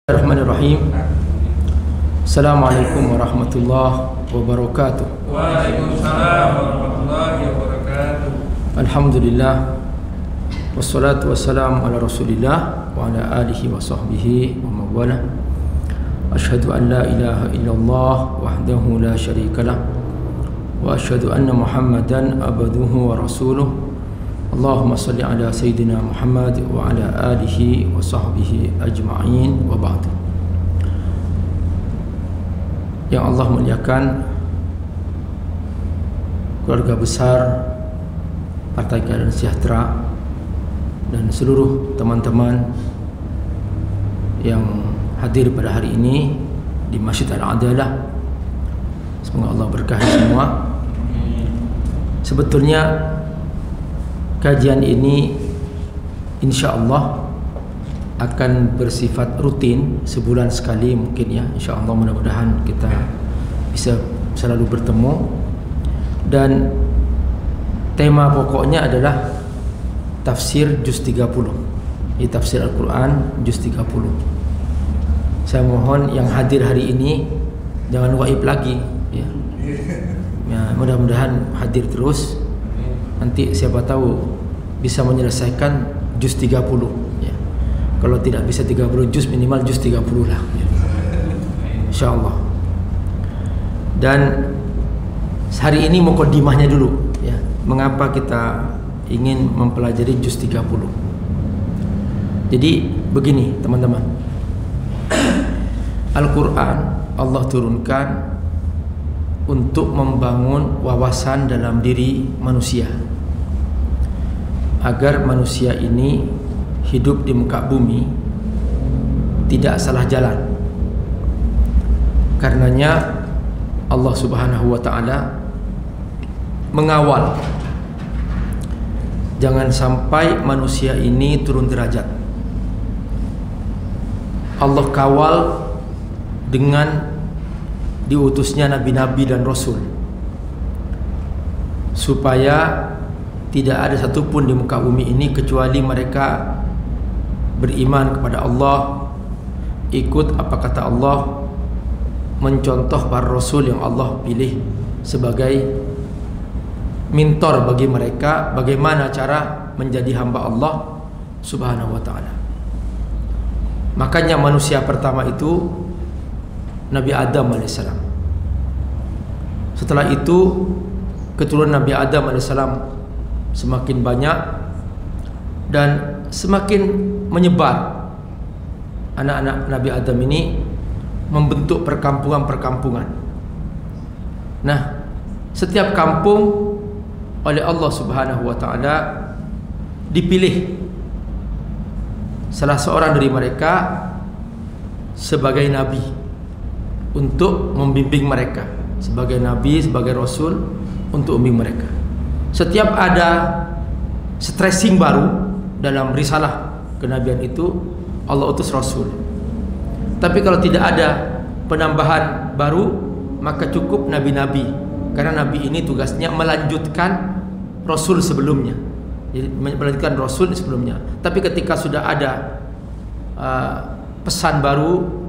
Bismillahirrahmanirrahim. Assalamualaikum warahmatullahi wabarakatuh. Waalaikumsalam warahmatullahi wabarakatuh. Alhamdulillah. Wassalatu wassalamu ala Rasulillah wa ala alihi wa sahbihi wa mawala. Asyhadu an la ilaha illallah wahdahu la syarikalah wa asyhadu anna Muhammadan abduhu wa rasuluh. Allahumma salli ala Sayyidina Muhammad wa ala alihi wa sahbihi ajma'in wa ba'du. Yang Allah muliakan keluarga besar Partai Keadilan Sejahtera dan seluruh teman-teman yang hadir pada hari ini di Masjid Al-Adalah. Semoga Allah berkahi semua. Sebetulnya kajian ini insya-Allah akan bersifat rutin, sebulan sekali mungkin ya. Insya-Allah mudah-mudahan kita bisa selalu bertemu. Dan tema pokoknya adalah tafsir juz 30. Ini tafsir Al-Qur'an juz 30. Saya mohon yang hadir hari ini jangan gaib lagi ya. Ya, mudah-mudahan hadir terus. Nanti siapa tahu bisa menyelesaikan juz 30 ya. Kalau tidak bisa 30 juz, minimal juz 30 lah ya. InsyaAllah. Dan hari ini mukadimahnya dulu ya. Mengapa kita ingin mempelajari juz 30? Jadi begini teman-teman, Al-Quran Allah turunkan untuk membangun wawasan dalam diri manusia, agar manusia ini hidup di muka bumi tidak salah jalan. Karenanya Allah Subhanahu wa ta'ala mengawal jangan sampai manusia ini turun derajat. Allah kawal dengan diutusnya nabi-nabi dan rasul, supaya tidak ada satupun di muka bumi ini kecuali mereka beriman kepada Allah, ikut apa kata Allah, mencontoh para rasul yang Allah pilih sebagai mentor bagi mereka bagaimana cara menjadi hamba Allah Subhanahu wa ta'ala. Makanya manusia pertama itu Nabi Adam AS. Setelah itu keturunan Nabi Adam AS semakin banyak dan semakin menyebar. Anak-anak Nabi Adam ini membentuk perkampungan-perkampungan. Nah, setiap kampung oleh Allah Subhanahu wa ta'ala dipilih salah seorang dari mereka sebagai nabi untuk membimbing mereka, sebagai nabi, sebagai rasul, untuk membimbing mereka. Setiap ada stressing baru dalam risalah kenabian itu, Allah utus rasul. Tapi kalau tidak ada penambahan baru, maka cukup nabi-nabi, karena nabi ini tugasnya melanjutkan rasul sebelumnya. Jadi melanjutkan rasul sebelumnya. Tapi ketika sudah ada pesan baru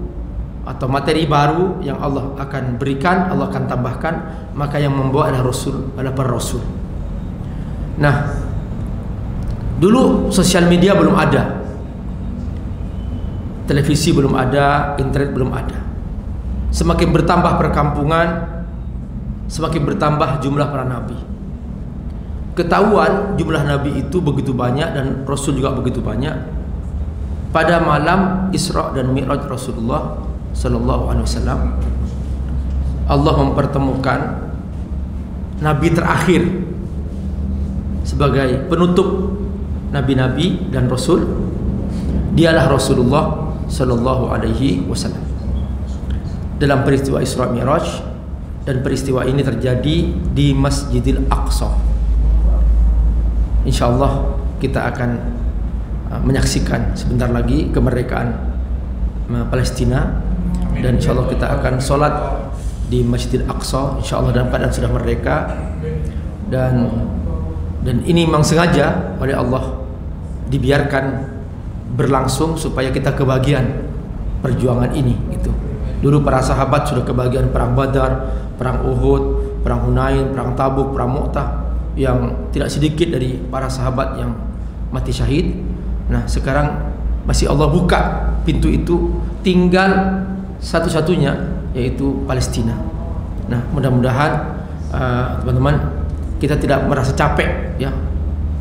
atau materi baru yang Allah akan berikan, Allah akan tambahkan, maka yang membawa adalah rasul, adalah para rasul. Nah, dulu sosial media belum ada, televisi belum ada, internet belum ada. Semakin bertambah perkampungan, semakin bertambah jumlah para nabi. Ketahuan jumlah nabi itu begitu banyak dan rasul juga begitu banyak. Pada malam Isra dan Mi'raj Rasulullah Sallallahu Alaihi Wasallam, Allah mempertemukan nabi terakhir sebagai penutup nabi-nabi dan rasul. Dialah Rasulullah Sallallahu Alaihi Wasallam. Dalam peristiwa Isra Mi'raj, dan peristiwa ini terjadi di Masjidil Aqsa. InsyaAllah kita akan menyaksikan sebentar lagi kemerdekaan Palestina. Dan insyaAllah kita akan sholat di Masjidil Aqsa, insyaAllah dalam keadaan sudah merdeka. Dan ini memang sengaja oleh Allah dibiarkan berlangsung supaya kita kebagian perjuangan ini gitu. Dulu para sahabat sudah kebagian perang Badar, perang Uhud, perang Hunain, perang Tabuk, perang Mu'tah, yang tidak sedikit dari para sahabat yang mati syahid. Nah, sekarang masih Allah buka pintu itu, tinggal satu-satunya yaitu Palestina. Nah, mudah-mudahan teman-teman kita tidak merasa capek ya,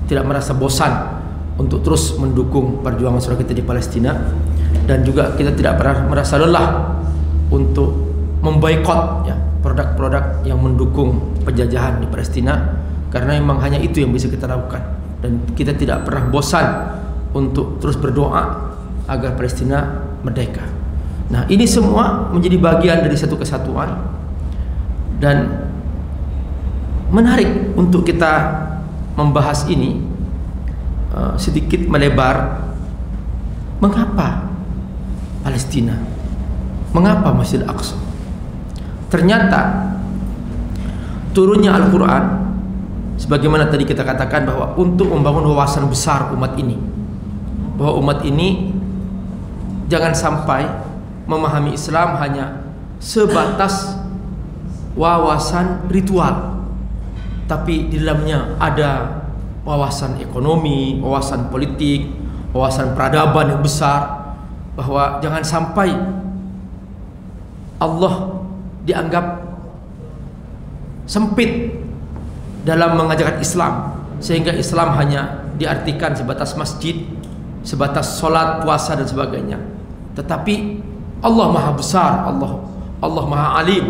tidak merasa bosan untuk terus mendukung perjuangan saudara kita di Palestina, dan juga kita tidak pernah merasa lelah untuk memboikot ya produk-produk yang mendukung penjajahan di Palestina, karena memang hanya itu yang bisa kita lakukan, dan kita tidak pernah bosan untuk terus berdoa agar Palestina merdeka. Nah, ini semua menjadi bagian dari satu kesatuan, dan menarik untuk kita membahas ini sedikit melebar. Mengapa Palestina? Mengapa Masjid Al-Aqsa? Ternyata turunnya Al-Quran, sebagaimana tadi kita katakan, bahwa untuk membangun wawasan besar umat ini, bahwa umat ini jangan sampai memahami Islam hanya sebatas wawasan ritual, tapi di dalamnya ada wawasan ekonomi, wawasan politik, wawasan peradaban yang besar. Bahwa jangan sampai Allah dianggap sempit dalam mengajarkan Islam, sehingga Islam hanya diartikan sebatas masjid, sebatas sholat, puasa dan sebagainya. Tetapi Allah Maha Besar, Allah Maha Alim,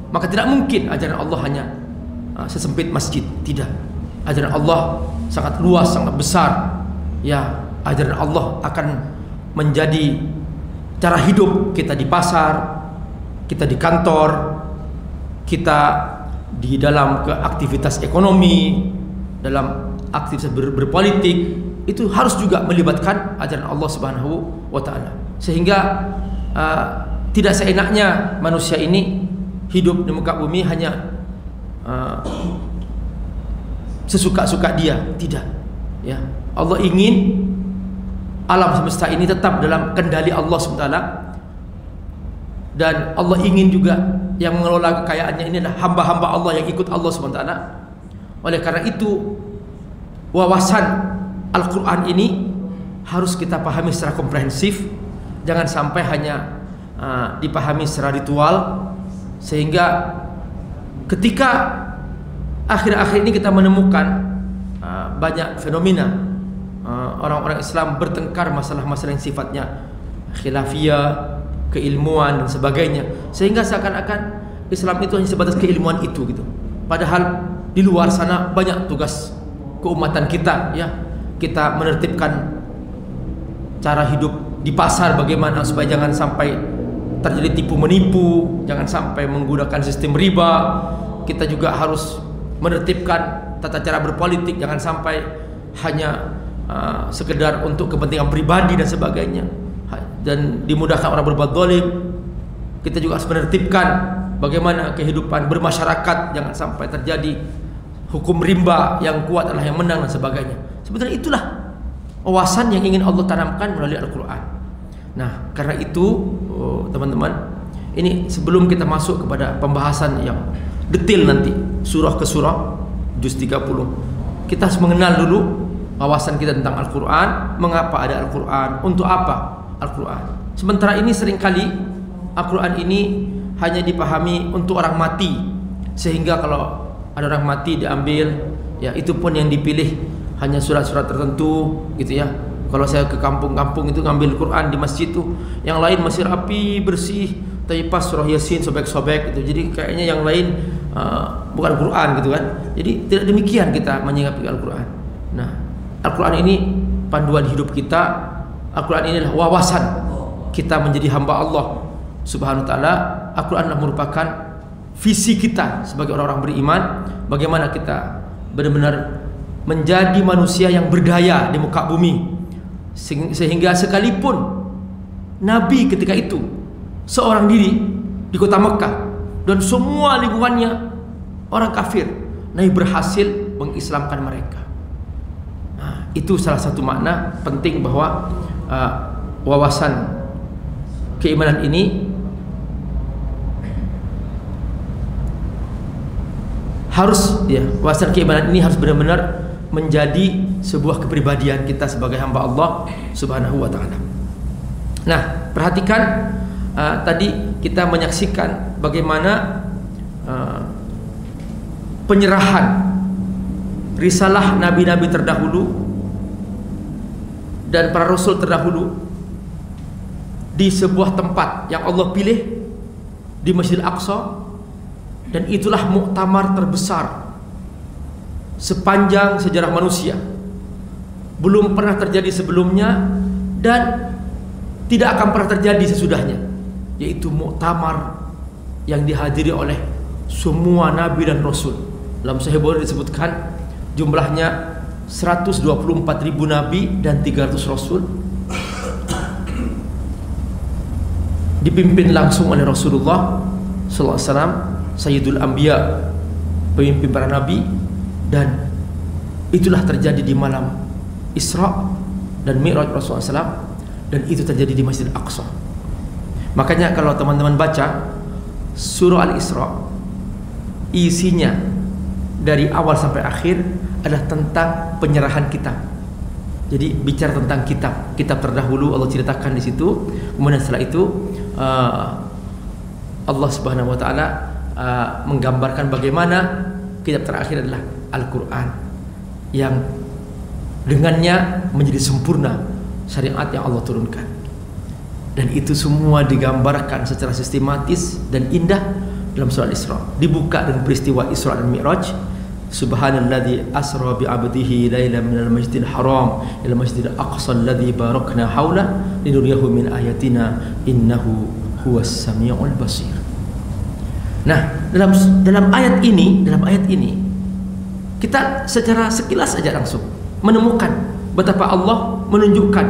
maka tidak mungkin ajaran Allah hanya sesempit masjid. Tidak, ajaran Allah sangat luas, sangat besar. Ya, ajaran Allah akan menjadi cara hidup kita di pasar, kita di kantor, kita di dalam aktivitas ekonomi, dalam aktivitas berpolitik. Itu harus juga melibatkan ajaran Allah Subhanahu wa Ta'ala, sehingga tidak seenaknya manusia ini hidup di muka bumi hanya sesuka-suka dia. Tidak ya, Allah ingin alam semesta ini tetap dalam kendali Allah SWT, dan Allah ingin juga yang mengelola kekayaannya ini adalah hamba-hamba Allah yang ikut Allah SWT. Oleh karena itu, wawasan Al-Quran ini harus kita pahami secara komprehensif, jangan sampai hanya dipahami secara ritual, sehingga ketika akhir-akhir ini kita menemukan banyak fenomena orang-orang Islam bertengkar masalah-masalah yang sifatnya khilafiyah, keilmuan dan sebagainya, sehingga seakan-akan Islam itu hanya sebatas keilmuan itu gitu. Padahal di luar sana banyak tugas keumatan kita ya. Kita menertibkan cara hidup di pasar bagaimana supaya jangan sampai terjadi tipu menipu, jangan sampai menggunakan sistem riba. Kita juga harus menertibkan tata cara berpolitik, jangan sampai hanya sekedar untuk kepentingan pribadi dan sebagainya, dan dimudahkan orang berbuat zalim. Kita juga harus menertibkan bagaimana kehidupan bermasyarakat, jangan sampai terjadi hukum rimba yang kuat adalah yang menang dan sebagainya. Sebetulnya itulah wawasan yang ingin Allah tanamkan melalui Al-Quran. Nah, karena itu teman-teman, ini sebelum kita masuk kepada pembahasan yang detail nanti surah ke surah juz 30, kita harus mengenal dulu wawasan kita tentang Al-Quran. Mengapa ada Al-Quran? Untuk apa Al-Quran? Sementara ini seringkali Al-Quran ini hanya dipahami untuk orang mati, sehingga kalau ada orang mati diambil, ya itu pun yang dipilih hanya surat-surat tertentu gitu ya. Kalau saya ke kampung-kampung itu ngambil Quran di masjid tuh, yang lain masih rapi, bersih, tapi pas surah Yasin sobek-sobek gitu. Jadi kayaknya yang lain bukan Quran gitu kan. Jadi tidak demikian kita menyikapi Al-Quran. Nah, Al-Quran ini panduan hidup kita. Al-Quran ini adalah wawasan kita menjadi hamba Allah Subhanahu wa Ta'ala. Al-Quran adalah merupakan visi kita sebagai orang-orang beriman, bagaimana kita benar-benar menjadi manusia yang berdaya di muka bumi, sehingga sekalipun Nabi ketika itu seorang diri di kota Mekah dan semua lingkungannya orang kafir, Nabi berhasil mengislamkan mereka. Nah, itu salah satu makna penting bahwa wawasan keimanan ini harus, ya, wawasan keimanan ini harus benar-benar menjadi sebuah kepribadian kita sebagai hamba Allah Subhanahu wa taala. Nah, perhatikan tadi kita menyaksikan bagaimana penyerahan risalah nabi-nabi terdahulu dan para rasul terdahulu di sebuah tempat yang Allah pilih di Masjidil Aqsa, dan itulah muktamar terbesar sepanjang sejarah manusia. Belum pernah terjadi sebelumnya dan tidak akan pernah terjadi sesudahnya, yaitu muktamar yang dihadiri oleh semua nabi dan rasul. Dalam Sahih Bukhari disebutkan jumlahnya 124.000 nabi dan 300 rasul, dipimpin langsung oleh Rasulullah sallallahu alaihi wasallam, Sayyidul Anbiya, pemimpin para nabi, dan itulah terjadi di malam Isra dan Mi'raj Rasulullah SAW, dan itu terjadi di Masjidil Aqsa. Makanya kalau teman-teman baca surah Al-Isra, isinya dari awal sampai akhir adalah tentang penyerahan kitab. Jadi bicara tentang kitab terdahulu Allah ceritakan di situ. Kemudian setelah itu Allah Subhanahu wa taala menggambarkan bagaimana kitab terakhir adalah Al-Quran, yang dengannya menjadi sempurna syariat yang Allah turunkan. Dan itu semua digambarkan secara sistematis dan indah dalam surah Al-Isra. Dibuka dengan peristiwa Isra dan Mi'raj. Subhanalladzi asra bi 'abdihi lailan minal masjidil haram ila masjidil aqsa alladzi barakna haula linuriyahu min ayatina innahu huwas samiul basir. Nah, dalam ayat ini kita secara sekilas saja langsung menemukan betapa Allah menunjukkan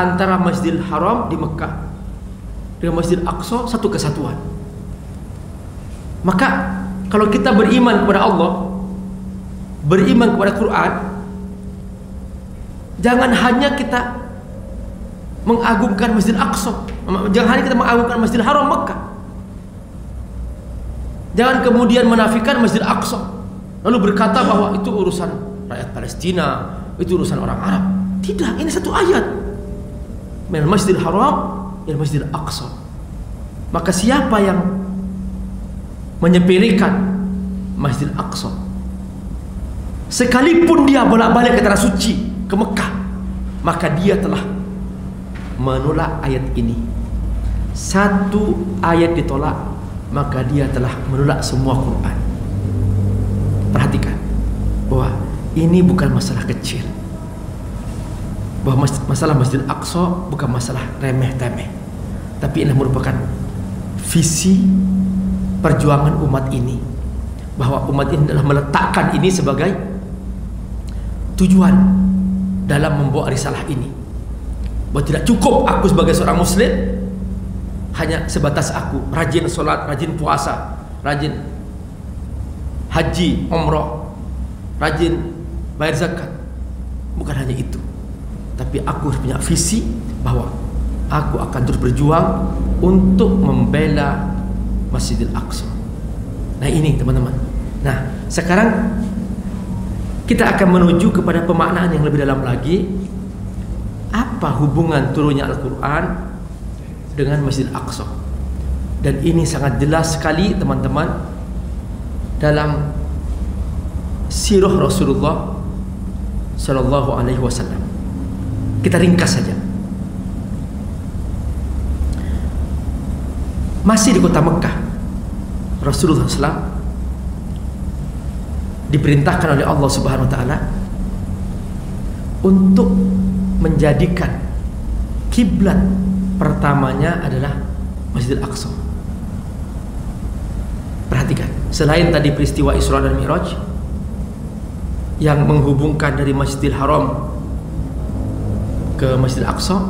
antara Masjidil Haram di Mekah dengan Masjidil Aqsa satu kesatuan. Maka kalau kita beriman kepada Allah, beriman kepada Quran, jangan hanya kita mengagungkan Masjidil Aqsa, jangan hanya kita mengagungkan Masjidil Haram Mekah. Jangan kemudian menafikan Masjidil Aqsa lalu berkata bahwa itu urusan rakyat Palestina, itu urusan orang Arab. Tidak, ini satu ayat. Minal Masjidil Haram ila Masjidil Aqsa. Maka siapa yang menyepelekan Masjidil Aqsa, sekalipun dia bolak-balik ke tanah suci, ke Mekah, maka dia telah menolak ayat ini. Satu ayat ditolak, maka dia telah menolak semua Quran. Perhatikan bahwa ini bukan masalah kecil, bahwa masalah Masjidil Aqsa bukan masalah remeh-temeh, tapi ini merupakan visi perjuangan umat ini, bahwa umat ini adalah meletakkan ini sebagai tujuan dalam membawa risalah ini. Bahwa tidak cukup aku sebagai seorang muslim hanya sebatas aku rajin sholat, rajin puasa, rajin haji, umrah, rajin bayar zakat. Bukan hanya itu, tapi aku harus punya visi bahwa aku akan terus berjuang untuk membela Masjidil Aqsa. Nah ini teman-teman. Nah sekarang kita akan menuju kepada pemaknaan yang lebih dalam lagi. Apa hubungan turunnya Al-Quran dengan Masjidil Aqsa? Dan ini sangat jelas sekali teman-teman dalam sirah Rasulullah Sallallahu Alaihi Wasallam. Kita ringkas saja. Masih di kota Mekah, Rasulullah SAW diperintahkan oleh Allah Subhanahu Wa Taala untuk menjadikan kiblat pertamanya adalah Masjidil Aqsa. Perhatikan, selain tadi peristiwa Isra dan Mi'raj yang menghubungkan dari Masjidil Haram ke Masjidil Aqsa,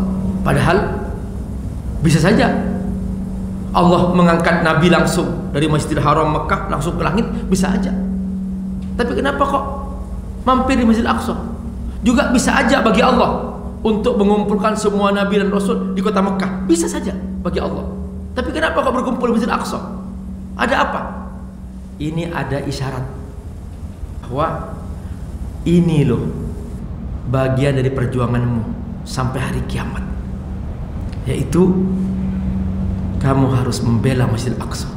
padahal bisa saja Allah mengangkat Nabi langsung dari Masjidil Haram Mekah langsung ke langit, bisa aja. Tapi kenapa kok mampir di Masjidil Aqsa? Juga bisa aja bagi Allah untuk mengumpulkan semua nabi dan rasul di kota Mekah? Bisa saja bagi Allah. Tapi kenapa kau berkumpul di Masjid Al-Aqsa? Ada apa? Ini ada isyarat bahwa ini loh bagian dari perjuanganmu sampai hari kiamat, yaitu kamu harus membela Masjid Al-Aqsa.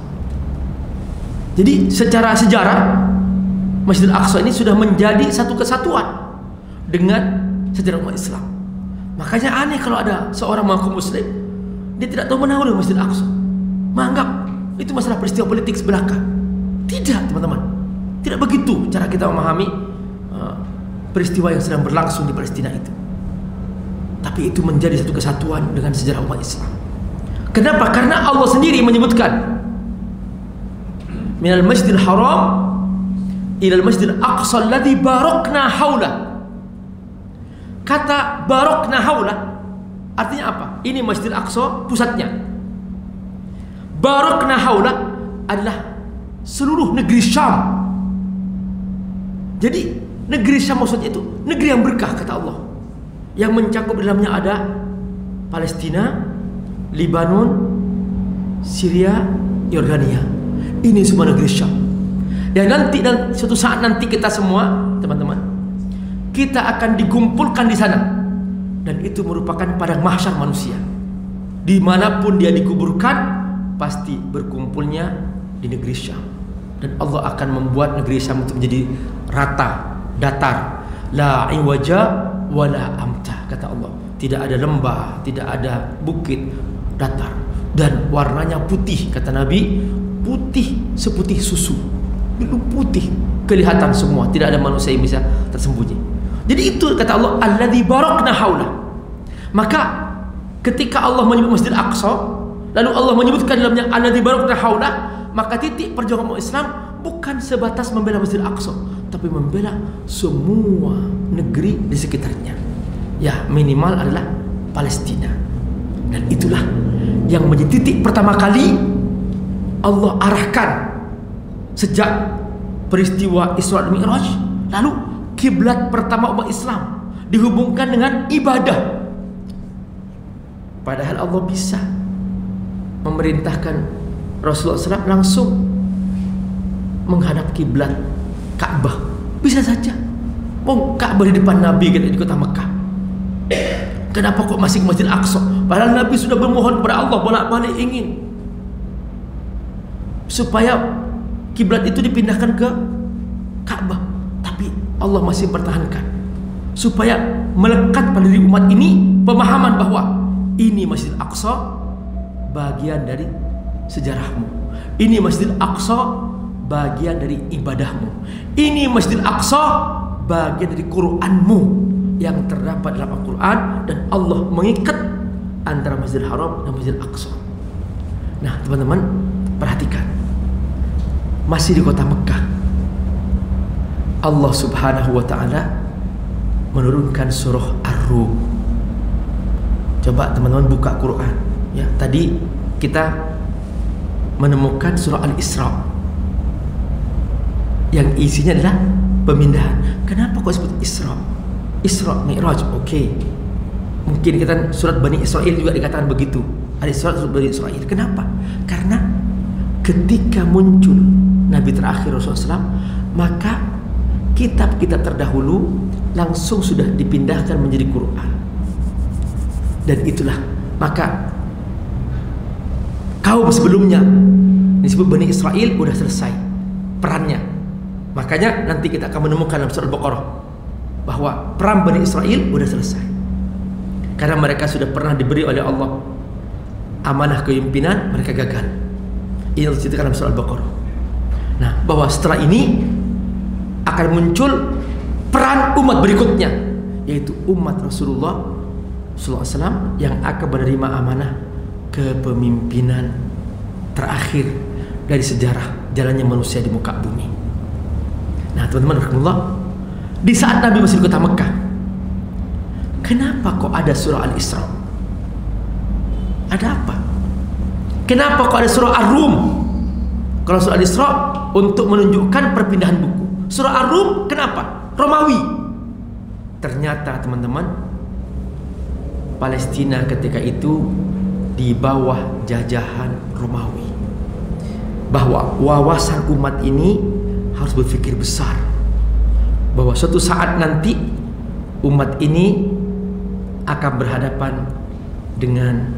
Jadi secara sejarah Masjid Al-Aqsa ini sudah menjadi satu kesatuan dengan sejarah umat Islam. Makanya aneh kalau ada seorang mengaku muslim, dia tidak tahu menahulu Masjid Al-Aqsa, menganggap itu masalah peristiwa politik sebelaka. Tidak, teman-teman, tidak begitu cara kita memahami peristiwa yang sedang berlangsung di Palestina itu. Tapi itu menjadi satu kesatuan dengan sejarah umat Islam. Kenapa? Karena Allah sendiri menyebutkan minal masjidil haram ilal masjidil aqsa alladhi barakna haula. Kata barakna haula artinya apa? Ini Masjidil Aqsa pusatnya. Barakna haula adalah seluruh negeri Syam. Jadi negeri Syam maksudnya itu negeri yang berkah, kata Allah, yang mencakup dalamnya ada Palestina, Lebanon, Syria, Yordania. Ini semua negeri Syam. Dan nanti, dan suatu saat nanti kita semua, teman-teman, kita akan dikumpulkan di sana. Dan itu merupakan padang mahsyar manusia. Dimanapun dia dikuburkan, pasti berkumpulnya di negeri Syam. Dan Allah akan membuat negeri Syam itu menjadi rata, datar, la iwaja wala amta, kata Allah. Tidak ada lembah, tidak ada bukit, datar. Dan warnanya putih, kata Nabi, putih seputih susu. Itu putih, kelihatan semua, tidak ada manusia yang bisa tersembunyi. Jadi itu kata Allah, alladzi barakna haula. Maka ketika Allah menyebut Masjid Aqsa, lalu Allah menyebutkan dalamnya alladzi barakna haula, maka titik perjuangan umat Islam bukan sebatas membela Masjid Aqsa, tapi membela semua negeri di sekitarnya. Ya, minimal adalah Palestina. Dan itulah yang menjadi titik pertama kali Allah arahkan sejak peristiwa Isra dan Mi'raj. Lalu kiblat pertama umat Islam dihubungkan dengan ibadah. Padahal Allah bisa memerintahkan Rasulullah SAW langsung menghadap kiblat Ka'bah. Bisa saja. Ka'bah di depan Nabi di kota Mekah. Kenapa kok masih ke Masjid Aqsa? Padahal Nabi sudah bermohon kepada Allah bolak-balik ingin supaya kiblat itu dipindahkan ke Ka'bah, tapi Allah masih pertahankan supaya melekat pada diri umat ini pemahaman bahwa ini Masjid Aqsa bagian dari sejarahmu, ini Masjid Aqsa bagian dari ibadahmu, ini Masjid Aqsa bagian dari Quranmu yang terdapat dalam Al-Quran, dan Allah mengikat antara Masjidil Haram dan Masjid Aqsa. Nah, teman-teman, perhatikan, masih di kota Mekah, Allah Subhanahu wa ta'ala menurunkan surah Ar-Rum. Coba teman-teman buka Quran ya. Tadi kita menemukan surah Al-Isra yang isinya adalah pemindahan. Kenapa kok disebut Isra? Isra Mi'raj, oke. Mungkin kita surat Bani Israel juga dikatakan begitu. Ada surat Bani Israel. Kenapa? Karena ketika muncul Nabi terakhir Rasulullah SAW, maka kitab-kitab terdahulu langsung sudah dipindahkan menjadi Quran. Dan itulah, maka kaum sebelumnya disebut Bani Israel sudah selesai perannya. Makanya nanti kita akan menemukan dalam surah Al-Baqarah bahwa perang Bani Israel sudah selesai, karena mereka sudah pernah diberi oleh Allah amanah kepemimpinan, mereka gagal. Ini diceritakan dalam surah Al-Baqarah. Nah, bahwa setelah ini akan muncul peran umat berikutnya, yaitu umat Rasulullah SAW yang akan menerima amanah kepemimpinan terakhir dari sejarah jalannya manusia di muka bumi. Nah, teman-teman rahimahullah, di saat Nabi masih di kota Mekah, kenapa kok ada surah Al-Isra? Ada apa? Kenapa kok ada surah Ar-Rum? Kalau surah Al-Isra untuk menunjukkan perpindahan buku. Surah Ar-Rum kenapa? Romawi. Ternyata teman-teman, Palestina ketika itu di bawah jajahan Romawi, bahwa wawasan umat ini harus berpikir besar, bahwa suatu saat nanti umat ini akan berhadapan dengan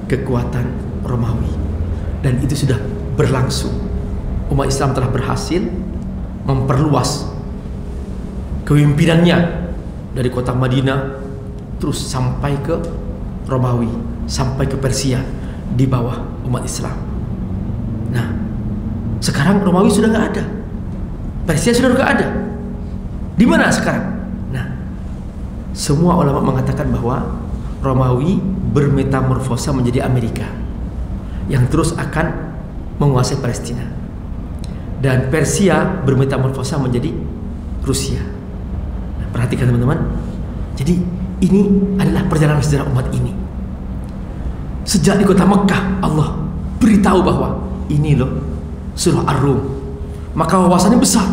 kekuatan Romawi, dan itu sudah berlangsung. Umat Islam telah berhasil memperluas kepemimpinannya dari kota Madinah terus sampai ke Romawi, sampai ke Persia di bawah umat Islam. Nah, sekarang Romawi sudah nggak ada, Persia sudah nggak ada. Di mana sekarang? Nah, semua ulama mengatakan bahwa Romawi bermetamorfosa menjadi Amerika yang terus akan menguasai Palestina, dan Persia bermetamorfosa menjadi Rusia. Nah, perhatikan teman-teman. Jadi ini adalah perjalanan sejarah umat ini. Sejak di kota Mekah, Allah beritahu bahwa ini loh surah Ar-Rum, maka wawasannya besar.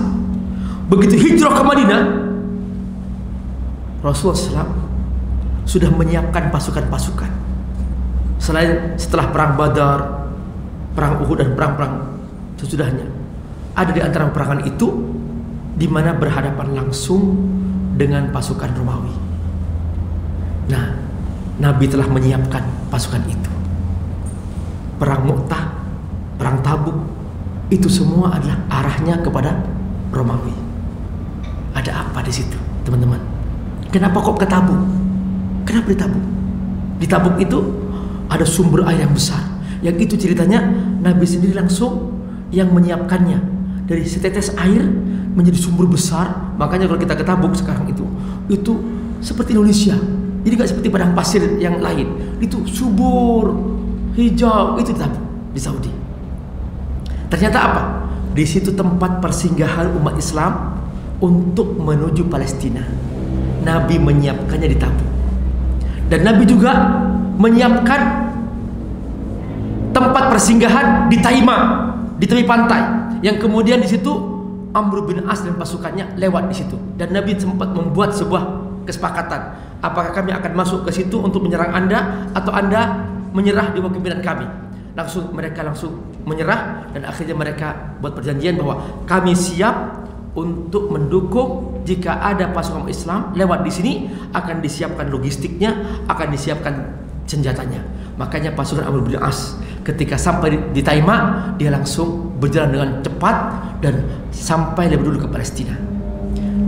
Begitu hijrah ke Madinah, Rasulullah SAW sudah menyiapkan pasukan-pasukan. Selain setelah perang Badar, perang Uhud, dan perang-perang sesudahnya, ada di antara peperangan itu di mana berhadapan langsung dengan pasukan Romawi. Nah, Nabi telah menyiapkan pasukan itu. Perang Mu'tah, perang Tabuk, itu semua adalah arahnya kepada Romawi. Ada apa di situ, teman-teman? Kenapa kok ke Tabuk? Kenapa di Tabuk? Di Tabuk itu ada sumber air yang besar, yang itu ceritanya Nabi sendiri langsung yang menyiapkannya. Dari setetes air menjadi sumber besar. Makanya kalau kita ke Tabuk sekarang itu seperti Indonesia. Jadi gak seperti padang pasir yang lain. Itu subur, hijau, itu di Tabuk, di Saudi. Ternyata apa? Di situ tempat persinggahan umat Islam untuk menuju Palestina. Nabi menyiapkannya di Tabuk. Dan Nabi juga menyiapkan tempat persinggahan di Taima, di tepi pantai, yang kemudian di situ Amr bin As dan pasukannya lewat di situ. Dan Nabi sempat membuat sebuah kesepakatan, apakah kami akan masuk ke situ untuk menyerang Anda, atau Anda menyerah di bawah pimpinan kami. Mereka langsung menyerah, dan akhirnya mereka buat perjanjian bahwa kami siap untuk mendukung jika ada pasukan Islam lewat di sini, akan disiapkan logistiknya, akan disiapkan senjatanya. Makanya pasukan Amr bin As ketika sampai di Taima, dia langsung berjalan dengan cepat dan sampai lebih dulu ke Palestina.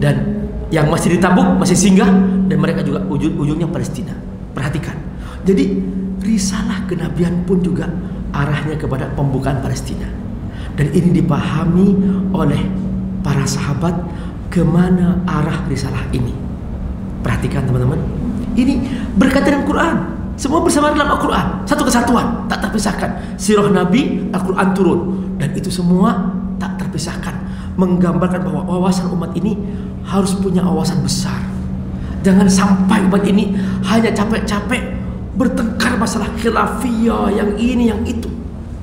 Dan yang masih di Tabuk masih singgah, dan mereka juga ujungnya Palestina. Perhatikan. Jadi risalah kenabian pun juga arahnya kepada pembukaan Palestina. Dan ini dipahami oleh para sahabat kemana arah risalah ini. Perhatikan teman-teman, ini berkaitan dengan Quran. Semua bersama dalam Al-Quran, satu kesatuan, tak terpisahkan. Sirah Nabi, Al-Quran turun, dan itu semua tak terpisahkan, menggambarkan bahwa wawasan umat ini harus punya wawasan besar. Jangan sampai umat ini hanya capek-capek bertengkar masalah khilafiyah, yang ini, yang itu.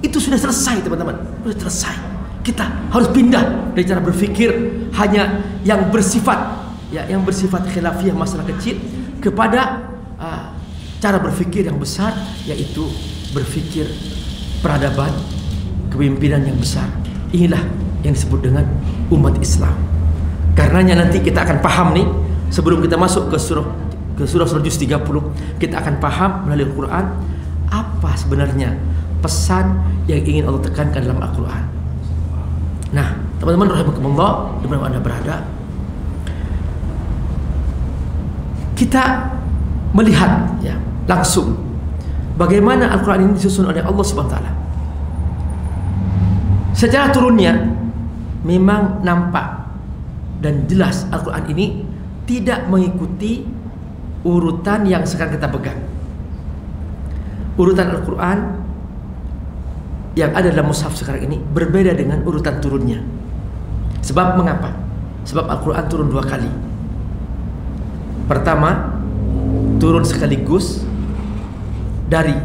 Itu sudah selesai teman-teman, sudah selesai. Kita harus pindah dari cara berpikir hanya yang bersifat khilafiyah, masalah kecil, kepada cara berpikir yang besar, yaitu berpikir peradaban, kepemimpinan yang besar. Inilah yang disebut dengan umat Islam. Karenanya nanti kita akan paham nih, sebelum kita masuk ke surah juz 30, kita akan paham melalui Al-Quran apa sebenarnya pesan yang ingin Allah tekankan dalam Al-Quran. Nah, teman-teman rahimakumullah, di mana Anda berada, kita melihat ya langsung bagaimana Al-Quran ini disusun oleh Allah Subhanahu wa taala. Secara turunnya memang nampak dan jelas Al-Quran ini tidak mengikuti urutan yang sekarang kita pegang. Urutan Al-Quran yang ada dalam mushaf sekarang ini berbeda dengan urutan turunnya. Sebab mengapa? Sebab Al-Quran turun 2 kali. Pertama, turun sekaligus dari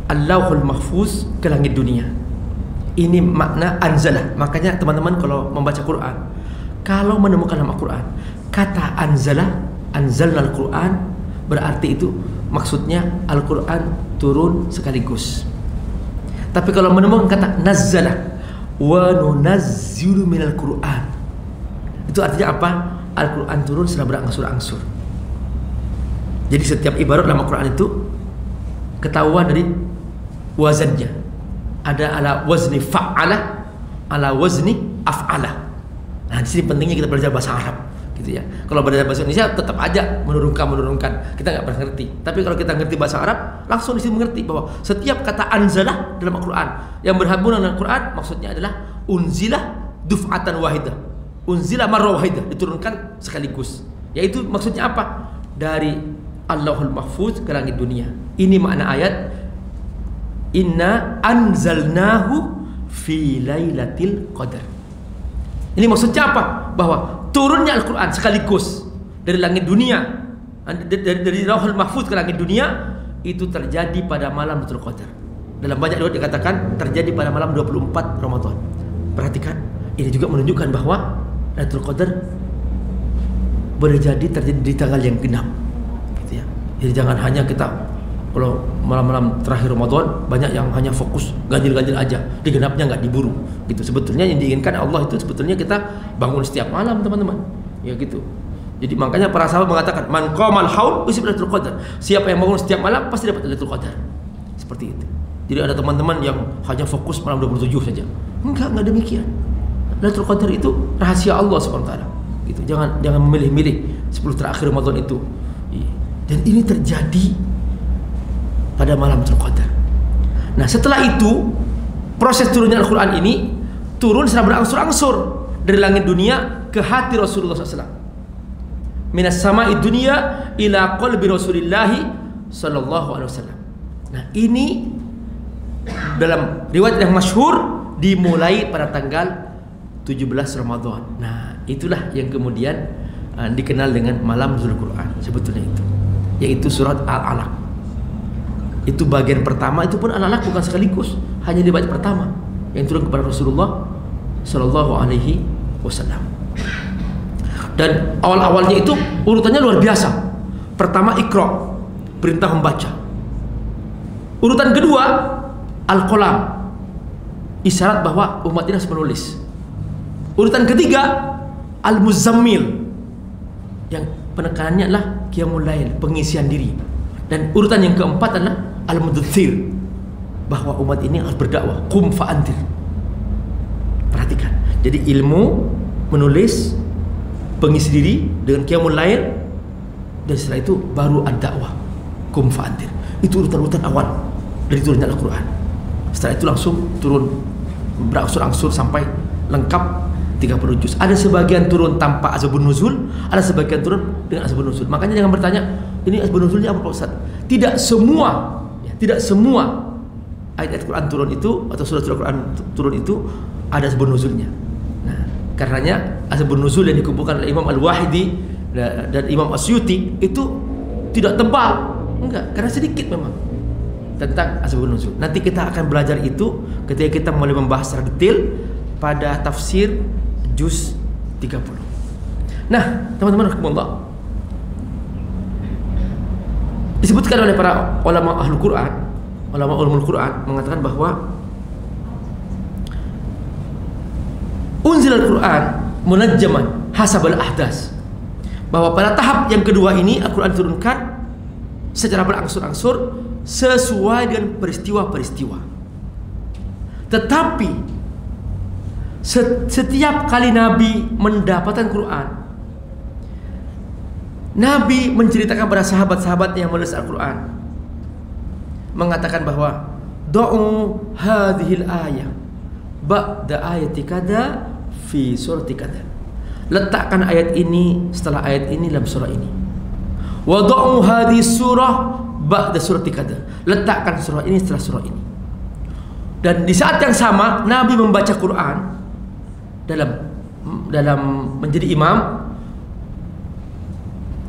Al-Lauhul Mahfuz ke langit dunia. Ini makna anzalah. Makanya teman-teman kalau membaca Quran, kalau menemukan dalam Al-Quran kata anzalah, anzalna Al-Quran, berarti itu maksudnya Al-Quran turun sekaligus. Tapi kalau menemukan kata nazzala wa nunazzilu minal Qur'an, itu artinya apa? Al-Quran turun secara berangsur-angsur. Jadi setiap ibarat dalam Al-Quran itu ketahuan dari wazannya. Ada ala wazni fa'ala, ala wazni af'ala. Nah, di sini pentingnya kita belajar bahasa Arab, gitu ya. Kalau belajar bahasa Indonesia tetap aja menurunkan, kita nggak pernah ngerti. Tapi kalau kita ngerti bahasa Arab, langsung di sini mengerti bahwa setiap kata anzalah dalam Al-Quran yang berhubungan dengan Al-Quran maksudnya adalah unzilah duf'atan wahidah, unzilah marrah wahidah, diturunkan sekaligus. Yaitu maksudnya apa? Dari Allahul Mahfuz ke langit dunia. Ini makna ayat inna anzalnahu fi lailatul qadar. Ini maksudnya apa? Bahwa turunnya Al-Quran sekaligus dari langit dunia, dari Lauhul Mahfuz ke langit dunia, itu terjadi pada malam Lailatul Qadar. Dalam banyak riwayat dikatakan terjadi pada malam 24 Ramadan. Perhatikan, ini juga menunjukkan bahwa Lailatul Qadar boleh jadi terjadi di tanggal yang genap, gitu ya. Jadi jangan hanya kita kalau malam-malam terakhir Ramadan banyak yang hanya fokus ganjil-ganjil aja, di genapnya nggak diburu gitu. Sebetulnya yang diinginkan Allah itu sebetulnya kita bangun setiap malam, teman-teman, ya gitu. Jadi makanya para sahabat mengatakan man qamal haul usib Lailatul Qadar, siapa yang bangun setiap malam pasti dapat Lailatul Qadar, seperti itu. Jadi ada teman-teman yang hanya fokus malam 27 saja, enggak demikian. Lailatul Qadar itu rahasia Allah SWT, gitu. Jangan memilih-milih 10 terakhir Ramadan itu. Dan ini terjadi pada malam Lailatul Qadar. Nah, setelah itu proses turunnya Al-Quran ini turun secara berangsur-angsur dari langit dunia ke hati Rasulullah SAW. Minas sama'i dunya ila qalbi Rasulillahi sallallahu alaihi wasallam. Nah, ini dalam riwayat yang masyhur dimulai pada tanggal 17 Ramadan. Nah, itulah yang kemudian dikenal dengan malam Nuzul Quran sebetulnya itu, yaitu surat Al-Alaq. Itu bagian pertama, itu pun Al-Alaq bukan sekaligus, hanya di bait pertama yang turun kepada Rasulullah sallallahu alaihi wasallam. Dan awal-awalnya itu urutannya luar biasa. Pertama Iqra, perintah membaca. Urutan kedua Al-Qalam, isyarat bahwa umat ini harus menulis. Urutan ketiga Al-Muzammil, yang penekanannya adalah Qiyamul Lail, pengisian diri. Dan urutan yang keempat adalah Al-Mudaththir, bahwa umat ini harus berdakwah, qum fa'andir. Perhatikan, jadi ilmu, menulis, pengisi diri dengan Qiyamul Lail, dan setelah itu baru ad-dakwah, qum fa'andir. Itu urutan-urutan awal dari turunnya Al-Quran. Setelah itu langsung turun berangsur-angsur sampai lengkap 30 juz. Ada sebagian turun tanpa asbabun nuzul, ada sebagian turun dengan asbabun nuzul. Makanya jangan bertanya, ini asbabun nuzulnya apa Pak Ustaz? Tidak semua ayat Quran turun itu atau surah-surah Quran turun itu ada asbabun nuzulnya. Nah, karenanya asbabun nuzul yang dikumpulkan oleh Imam Al-Wahidi dan Imam Asyuti itu tidak tebal, enggak, karena sedikit memang tentang asbabun nuzul. Nanti kita akan belajar itu ketika kita mulai membahas secara detail pada tafsir juz 30. Nah, teman-teman rahimakumullah, disebutkan oleh para ulama Ahlul Quran, ulama ulumul Quran mengatakan bahwa unzil al-Quran munajjaman hasabal ahdas, bahwa pada tahap yang kedua ini Al-Quran turunkan secara berangsur-angsur sesuai dengan peristiwa-peristiwa. Tetapi setiap kali Nabi mendapatkan Quran, Nabi menceritakan pada sahabat-sahabat yang menulis Al-Quran, mengatakan bahwa do'u hadhil ayah ba'da ayati kada fi surati kada, letakkan ayat ini setelah ayat ini dalam surah ini. Wa do'u hadhis surah ba'da surati kada, letakkan surah ini setelah surah ini. Dan di saat yang sama Nabi membaca Quran dalam menjadi imam,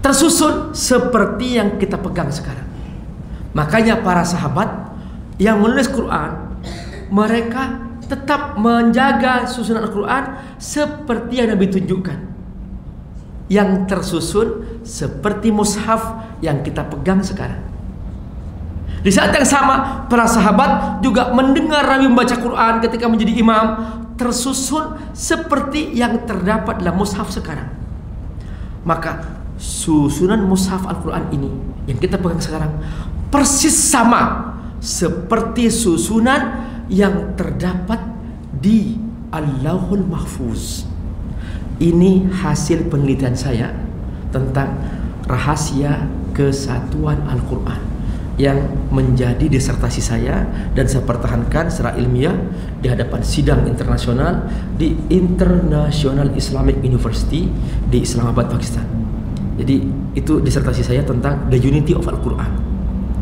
tersusun seperti yang kita pegang sekarang. Makanya para sahabat yang menulis Quran, mereka tetap menjaga susunan Al-Quran seperti yang Nabi tunjukkan, yang tersusun seperti mushaf yang kita pegang sekarang. Di saat yang sama, para sahabat juga mendengar Nabi membaca Quran ketika menjadi imam, tersusun seperti yang terdapat dalam mushaf sekarang. Maka susunan mushaf Al-Quran ini yang kita pegang sekarang persis sama seperti susunan yang terdapat di Allahul Mahfuz. Ini hasil penelitian saya tentang rahasia kesatuan Al-Quran yang menjadi disertasi saya, dan saya pertahankan secara ilmiah di hadapan sidang internasional di International Islamic University di Islamabad, Pakistan. Jadi itu disertasi saya tentang the unity of Al-Quran,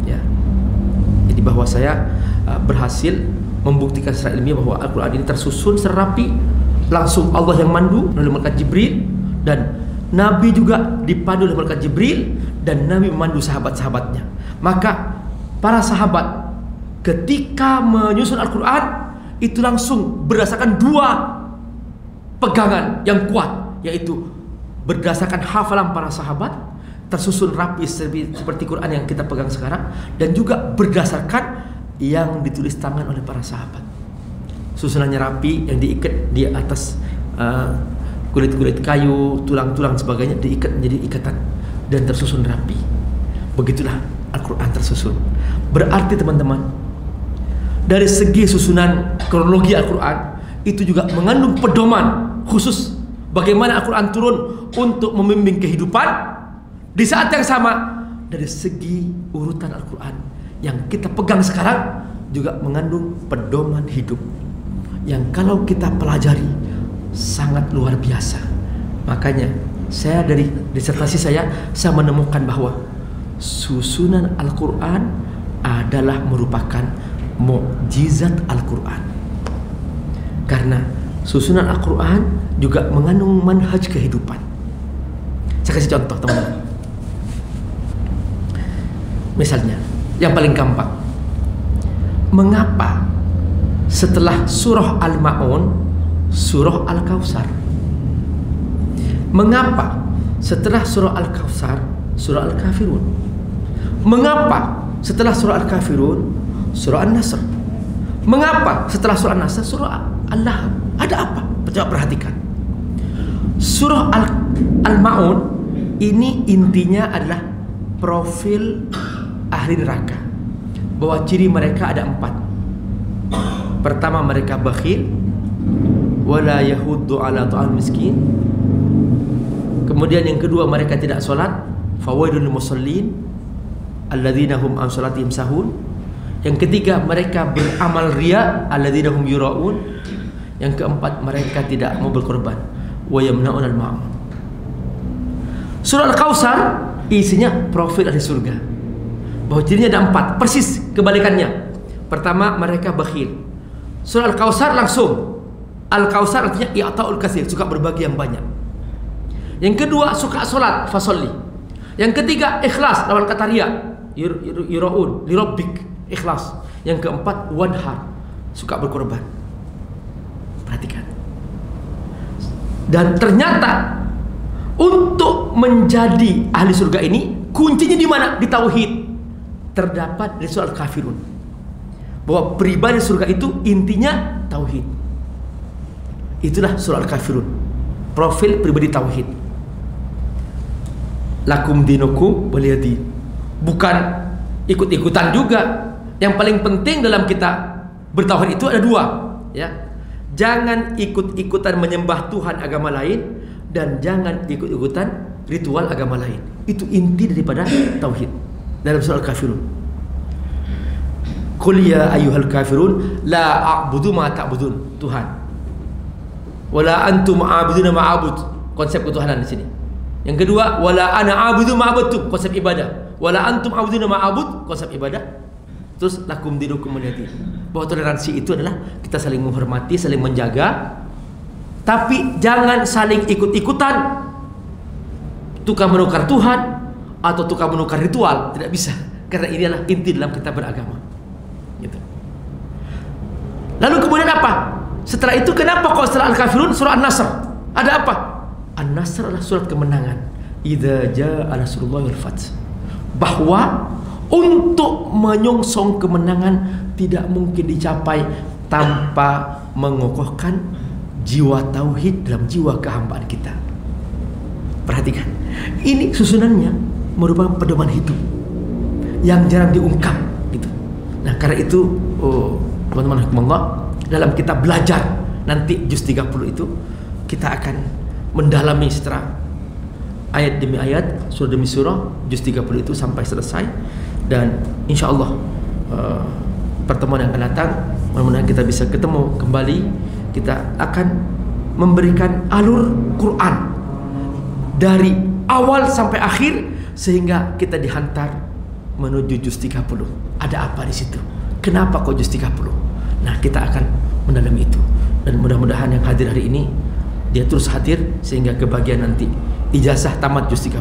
ya. Jadi bahwa saya berhasil membuktikan secara ilmiah bahwa Al-Quran ini tersusun secara rapi, langsung Allah yang mandu oleh malaikat Jibril, dan Nabi juga dipandu oleh malaikat Jibril, dan Nabi memandu sahabat-sahabatnya. Maka para sahabat ketika menyusun Al-Quran itu langsung berdasarkan dua pegangan yang kuat, yaitu berdasarkan hafalan para sahabat tersusun rapi seperti Quran yang kita pegang sekarang, dan juga berdasarkan yang ditulis tangan oleh para sahabat. Susunannya rapi, yang diikat di atas kulit-kulit kayu, tulang-tulang sebagainya, diikat menjadi ikatan dan tersusun rapi. Begitulah Al-Quran tersusun. Berarti teman-teman, dari segi susunan kronologi Al-Quran itu juga mengandung pedoman khusus bagaimana Al-Quran turun untuk membimbing kehidupan. Di saat yang sama, dari segi urutan Al-Quran yang kita pegang sekarang juga mengandung pedoman hidup yang kalau kita pelajari sangat luar biasa. Makanya saya dari disertasi saya menemukan bahwa susunan Al-Quran adalah merupakan mukjizat Al-Quran, karena susunan Al-Quran juga mengandung manhaj kehidupan. Saya kasih contoh teman-teman. Misalnya yang paling gampang, mengapa setelah surah Al-Ma'un surah Al-Kautsar? Mengapa setelah surah Al-Kautsar surah Al-Kafirun? Mengapa setelah surah Al-Kafirun surah An-Nasr? Mengapa setelah surah An-Nasr surah Al-Lahab? Ada apa? Coba perhatikan. Surah Al-Ma'un ini intinya adalah profil ahli neraka, bahwa ciri mereka ada 4. Pertama, mereka bakhil, wala yahuddu ala ta'al miskin. Kemudian yang kedua, mereka tidak solat, fawaidul musallin alladzina hum an salatihim sahun. Yang ketiga, mereka beramal riya, alladzina hum yura'un. Yang keempat, mereka tidak mau berkorban, wa yamna'un al-ma'un. Surah Al-Kautsar isinya profil ahli surga, bahwa cirinya ada 4, persis kebalikannya. Pertama, mereka bakhil. Surah Al-Kautsar langsung, Al-Kautsar artinya i'ta'ul katsir, suka berbagi yang banyak. Yang kedua, suka solat, fasolli. Yang ketiga, ikhlas, lawan kata riya, yura'un li rabbik, ikhlas. Yang keempat, wanhar, suka berkorban. Perhatikan. Dan ternyata untuk menjadi ahli surga ini kuncinya di mana? Di tauhid. Terdapat di surah Al-Kafirun, bahwa pribadi surga itu intinya tauhid. Itulah surah Al-Kafirun, profil pribadi tauhid. Lakum dinukum waliyadin. Bukan ikut-ikutan juga. Yang paling penting dalam kita bertauhid itu ada 2, ya. Jangan ikut-ikutan menyembah Tuhan agama lain, dan jangan ikut-ikutan ritual agama lain. Itu inti daripada tauhid dalam surah Al-Kafirun. Qul ya ayyuhal kafirun la a'budu ma ta'budun, Tuhan. Wala antum a'buduna ma a'bud, konsep ketuhanan di sini. Yang kedua, wala ana a'budu ma a'budtum, konsep ibadah. Wala antum a'buduna ma a'bud, konsep ibadah. Terus lakum dinukum waliyadin, bahwa toleransi itu adalah kita saling menghormati, saling menjaga, tapi jangan saling ikut-ikutan, tukar menukar Tuhan atau tukar menukar ritual. Tidak bisa, karena ini adalah inti dalam kita beragama, gitu. Lalu kemudian apa? Setelah itu kenapa kok setelah Al-Kafirun surah An-Nasr? Ada apa? An-Nasr adalah surat kemenangan idza jaa nasrullahi wal fath, bahwa untuk menyongsong kemenangan tidak mungkin dicapai tanpa mengokohkan jiwa tauhid dalam jiwa kehambaan kita. Perhatikan, ini susunannya merupakan pedoman hidup yang jarang diungkap gitu. Nah, karena itu teman-teman rahimakumullah, dalam kita belajar nanti juz 30 itu kita akan mendalami secara ayat demi ayat, surah demi surah, juz 30 itu sampai selesai. Dan insya Allah pertemuan yang akan datang, mudah-mudahan kita bisa ketemu kembali. Kita akan memberikan alur Quran dari awal sampai akhir, sehingga kita dihantar menuju juz 30. Ada apa di situ? Kenapa kok juz 30? Nah, kita akan mendalami itu. Dan mudah-mudahan yang hadir hari ini dia terus hadir sehingga kebahagiaan nanti ijazah tamat juz 30.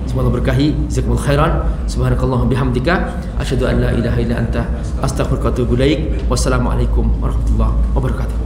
Semoga berkahi. Jazakumullahu khairan. Subhanakallahumma bihamdika asyhadu an la ilaha illa anta astaghfiruka wa atubu ilaik. Wassalamualaikum warahmatullahi wabarakatuh.